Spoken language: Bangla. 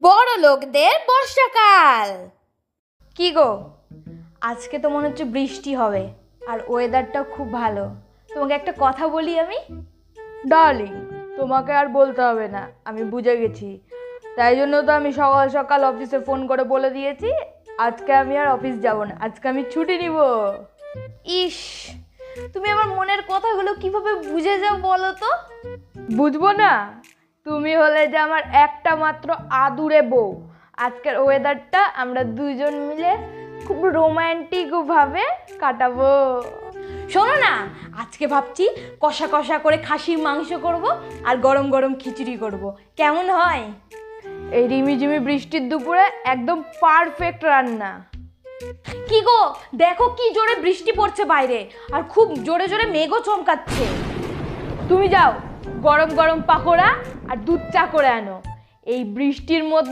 বড় লোকদের বর্ষাকাল। কি গো, আজকে তো মনে হচ্ছে বৃষ্টি হবে আর ওয়েদারটাও খুব ভালো। তোমাকে একটা কথা বলি আমি। ডার্লিং, তোমাকে আর বলতে হবে না, আমি বুঝে গেছি। তাই জন্য তো আমি সকাল সকাল অফিসে ফোন করে বলে দিয়েছি আজকে আমি আর অফিস যাব না, আজকে আমি ছুটি নিব। ইস, তুমি আমার মনের কথাগুলো কিভাবে বুঝে যাও বলো তো? বুঝবো না? তুমি হলে যে আমার একটা মাত্র আদুরে বউ। আজকের ওয়েদারটা আমরা দুজন মিলে খুব রোমান্টিক ভাবে কাটাবো। শোনো না, আজকে ভাবছি কষা কষা করে খাসির মাংস করব আর গরম গরম খিচুড়ি করব, কেমন হয়? এই রিমিঝিমি বৃষ্টির দুপুরে একদম পারফেক্ট রান্না। কি গো, দেখো কি জোরে বৃষ্টি পড়ছে বাইরে, আর খুব জোরে জোরে মেঘও চমকাচ্ছে। তুমি যাও গরম গরম পাকোড়া আর দুধ চা করে আনো। এই বৃষ্টির মধ্যে